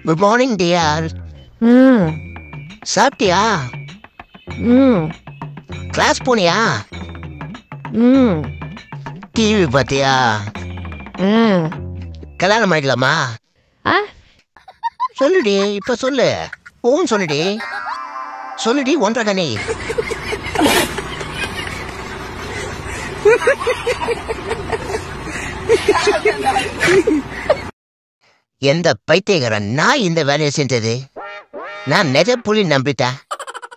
Good morning dear. ம் சாப்பிட்டியா? ம் கிளாஸ் போனியா? ம் டிவி பார்த்தியா? ம் கல்யாணம் பண்ணிக்கலாமா? ஆ சொல்லுடி, இப்ப சொல்லு. ஓன் சொல்லுடி, சொல்லுடி. ஒன்றரை கனி. எந்த பைத்தியக்காரன் நான் இந்த வேலையை செஞ்சது? நான் நெஜ புலி நம்பிட்டேன்.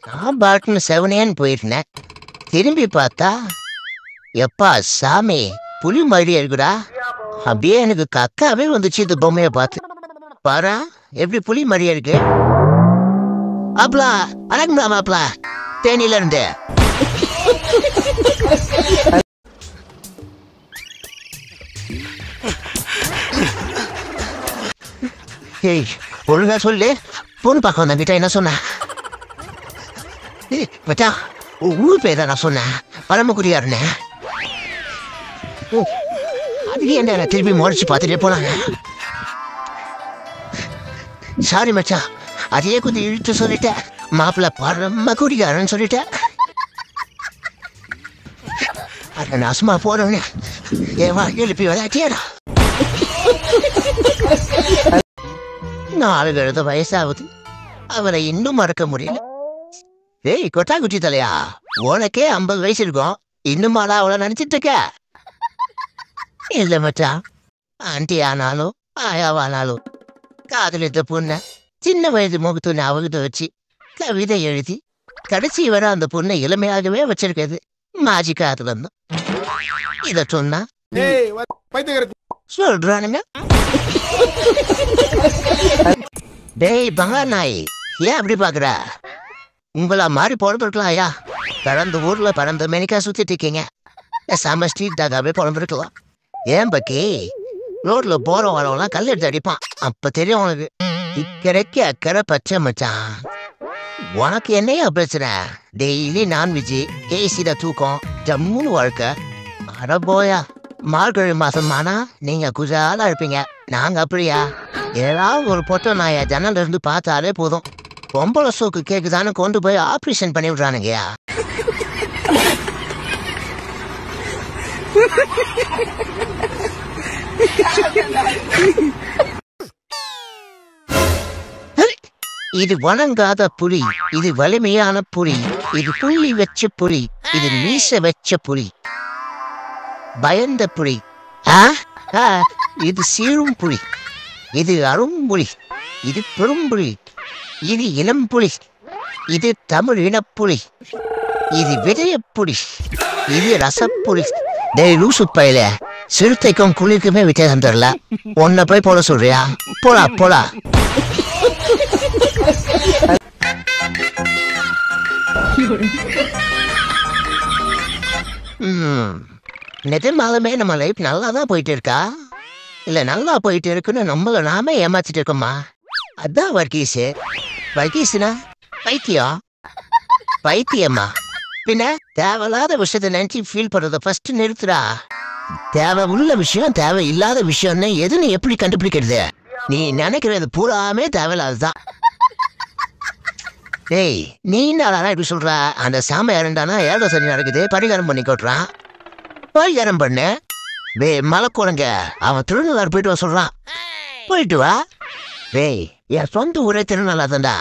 நான் பாட்டுன்னு செவனேன்னு போயிருந்தேன். திரும்பி பார்த்தா எப்பா சாமி புலி மாதிரி இருக்குடா. அப்படியே எனக்கு கக்காவே வந்துச்சு இந்த பொம்மையை பார்த்து. பாரா எப்படி புலி மாதிரியே இருக்கு. அப்பலா அழகுங்களா அப்பலா தேனியில இருந்து. ஏய் ஒழுங்கா சொல்லு. பொண்ணு பார்க்க வந்தங்கிட்ட என்ன சொன்ன? மச்சா ஊர் பேர் தான் நான் சொன்னேன். பரமக்குடியாருன்னு. அதுக்கு என்ன திருப்பி முறைச்சு பார்த்துட்டே போனாங்க. சாரி மச்சா, அதையே கொஞ்சம் இழுத்து சொல்லிட்டேன். மாப்பிள்ள பரமக்குடியாருன்னு சொல்லிட்டேன். அதை நான் சும்மா போறேன்னு என் எழுப்பி விளையாட்டியாடா. 4 வயசாகுது, அவரை இன்னும் மறக்க முடியல. ஏய் கொட்டா குச்சி தலையா, உனக்கே 50 வயசு இருக்கும். இன்னுமாடா அவளை நினைச்சிட்டு இருக்க? இல்ல மச்சான், ஆண்டி ஆனாலும் ஆயாவானாலும் காதலித்த பொண்ணை சின்ன வயது முகத்துன்னு அவகிட்ட வச்சு கவிதை எழுதி கடைசி வர அந்த பொண்ணை இளமையாகவே வச்சிருக்கிறது மாஜி காத்துல இருந்தோம். இத சொன்னா சொல்றானுங்க. டேய் பங்களா நாய், ஏன் அப்படி பாக்குற? உங்களா மாதிரி பொழம்பிருக்கலாம். ஐயா கடந்த ஊர்ல பறந்த மெனிக்கா சுத்திட்டு இருக்கீங்க. செம ஸ்ட்ரீட் டாகாவே பொழம்பிருக்கலாம். ஏன் பக்கி ரோட்ல போற வரவெல்லாம் கல் எடுத்து அடிப்பான். அப்ப தெரியும் உனக்கு இக்கரைக்கு அக்கறை பச்சை மச்சான். உனக்கு என்னையா பிரச்சனை? டெய்லி நான்வெஜ், ஏசில தூக்கம், ஜம்முன்னு வாழ்க்கை. அட போயா, மார்கழி மாசம் ஆனா நீங்க குஜாலா இருப்பீங்க. நாங்க அப்படியா? ஏதாவது ஒரு பொட்டை நாய ஜன்னல் இருந்து பார்த்தாலே போதும் பொம்பளை சோக்கு கேக்குதானு கொண்டு போய் ஆப்ரேஷன் பண்ணி விடுறானுங்கயா. இது வணங்காத புலி, இது வலிமையான புலி, இது புள்ளி வச்ச புலி, இது மீச வச்ச புலி, பயந்த புலி. இது சீரும் புலி, இது அரும்புலி, இது பெரும்புலி, இது இளம்புலி, இது தமிழ் இனப்புலி, இது விஜயப்புலி, இது ரசப்புலி. டேய் லூசு பையில, சிறுத்தைக்கும் புலிக்குமே வித்தியாசம் தெரியல. உன்னை போய் போல சொல்றியா? போலா போலா. நிஜமாலுமே நம்ம லைஃப் நல்லா தான் போயிட்டு இருக்கா? இல்ல நல்லா போயிட்டு இருக்குன்னு நம்மள நாமே ஏமாத்திட்டு இருக்கோமா? அதான் வர்கீஸு. வர்கீஸ்னா பைத்தியம். பைத்தியம்மா பின்ன தேவையில்லாத விஷயத்த நினைச்சு ஃபீல் பண்றத ஃபர்ஸ்ட் நிறுத்துறா. தேவை உள்ள விஷயம் தேவை இல்லாத விஷயம்னு எதுன்னு எப்படி கண்டுபிடிக்கிறது? நீ நினைக்கிறது பூராமே தேவையில்லாததான். ஏய் நீ என்ன இப்படி சொல்ற? அந்த சாம இறண்டானா 7 சனி நடக்குது, பரிகாரம் பண்ணி கொட்டுறான். பரிகாரம் பண்ணு. மலை குழங்க அவன் திருநள்ளாறு போயிட்டு வர சொல்றான். போயிட்டு வா. ஏய் என் சொந்த ஊரே திருநள்ளா தான்டா.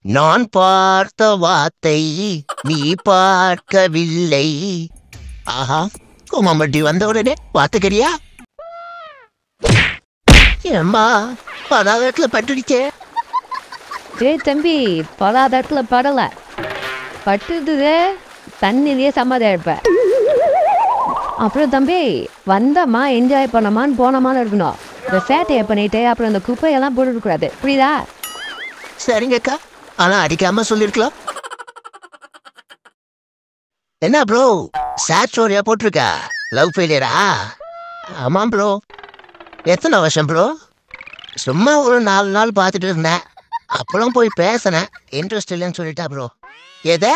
நான் பார்த்த வார்த்தை நீ பார்க்கவில்லை. ஆஹா கோமாம்பட்டி வந்த உடனே வாத்துக்கறியா? ஏம்மா பதாகத்துல பட்டுடுச்சே. டேய் தம்பி, படாத இடத்துல படல, பட்டுது தண்ணிலேயே சமாதியா இருப்ப. அப்புறம் தம்பி வந்தம்மா என்ஜாய் பண்ணமான்னு போனமான்னு இருக்கணும். இந்த சேட்டையை பண்ணிட்டு அப்புறம் இந்த குப்பையெல்லாம் போட்டுக்கூடாது, புரியுதா? சரிங்கக்கா, ஆனா அடிக்காம சொல்லிருக்கலாம். என்ன ப்ரோ சேட் ஸ்டோரியா போட்டிருக்கா? லவ் ஃபெயிலியரா? ஆமாம் ப்ரோ. எத்தனை வருஷம் ப்ரோ? சும்மா ஒரு 4 நாள் பார்த்துட்டு இருந்தேன். அப்புறம் போய் பேசினேன், இன்ட்ரெஸ்ட் இல்லைன்னு சொல்லிட்டா ப்ரோ. எதை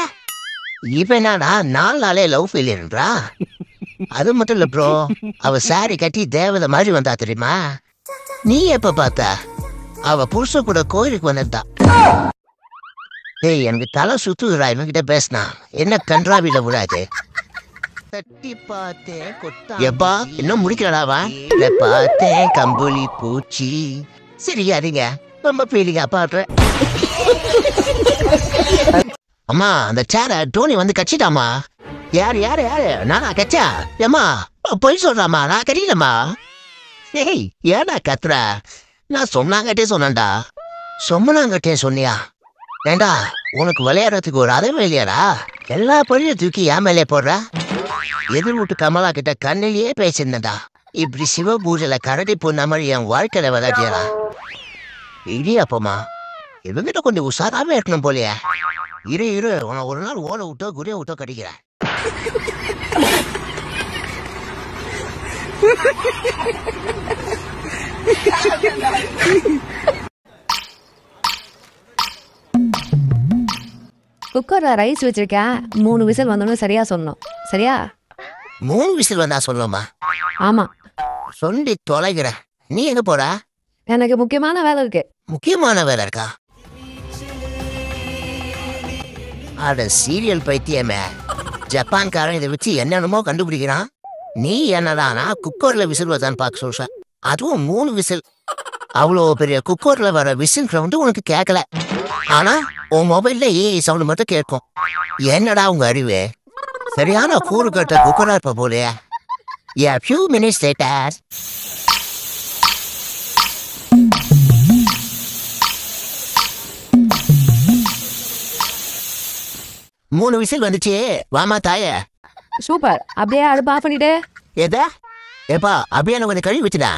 இப்ப என்னடா 4 நாளே லவ் ஃபெயிலியர்ன்றா? அது மட்டும் இல்ல ப்ரோ, அவ சாரி கட்டி தேவதை மாதிரி வந்தா தெரியுமா? நீ எப்ப பார்த்த? அவ புருஷ கூட கோயிலுக்கு வந்தா. ஏய் எனக்கு தலை சுத்துறா இவன்கிட்ட பேசினா. என்ன கன்றாவில விடாது. தட்டி பார்த்தேன் எப்பா இன்னும் முடிக்கலாவா? பார்த்தேன் கம்பளி பூச்சி. சரி அதுங்க ரொம்ப ஃபீலிங்கா பாடுறேன். அம்மா அந்த சேர டோனி வந்து கச்சிட்டாமா. யாரு யாரு யாரு நானா கச்சா? ஏம்மா பொய் சொல்றாமா, நான் கட்டிலம்மா. ஏய் ஏடா கத்துற? நான் சொன்னாங்கட்டே சொன்னேன்டா. சொன்னாங்கட்டே சொன்னியா? ஏண்டா உனக்கு விளையாடுறதுக்கு ஒரு அறிவு இல்லையாடா? எல்லா பொழியும் தூக்கி என் மேலே போடுற. எதிர் வீட்டு கமலா கிட்ட கண்ணிலேயே பேசியிருந்தா. இப்படி சிவ பூஜையில கரடி பொண்ண மாதிரி என் வாழ்க்கையில விளையாட்டியடா. இடியாப்பமா இவங்கிட்ட கொஞ்சம் உஷாராவே இருக்கணும் போலியா? இரு உன ஒரு நாள் ஓட விட்டோ குடிய விட்டோ கடிக்கிற. குக்கர்ல ரைஸ் வச்சிருக்கேன். 3 விசில் வந்தோன்னு சரியா சொன்னோம். சரியா? 3 விசில் வந்தா சொல்லுமா? ஆமா. சொல்லி தொலைகிற. நீ எங்க போற? எனக்கு முக்கியமான வேலை இருக்கு. முக்கியமான வேலை இருக்கா? அட சீரியல் பைத்தியமே. ஜப்பான்காரன் இதை வச்சு என்னென்னமோ கண்டுபிடிக்கிறான். நீ என்னடானா குக்கர்ல விசில் வச்சான்னு பார்க்க சொல்ற. அதுவும் 3 விசில். அவ்வளோ பெரிய குக்கர்ல வர விசில் சவுண்டு உனக்கு கேட்கல. ஆனா உன் மொபைல்ல ஏஐ சவுண்ட் மட்டும் கேட்கும். என்னடா உங்க அறிவு? சரியான கூறு கட்ட குக்கரா இருப்ப போலையா? A few minutes later. 3 whistle வந்துச்சு. வாமா தாயே. சூப்பர். அப்படியே அடுப்பு ஆஃப் பண்ணிட்டு. ஏதா ஏப்பா அப்படியே கொஞ்சம் கழுவி வச்சுடா.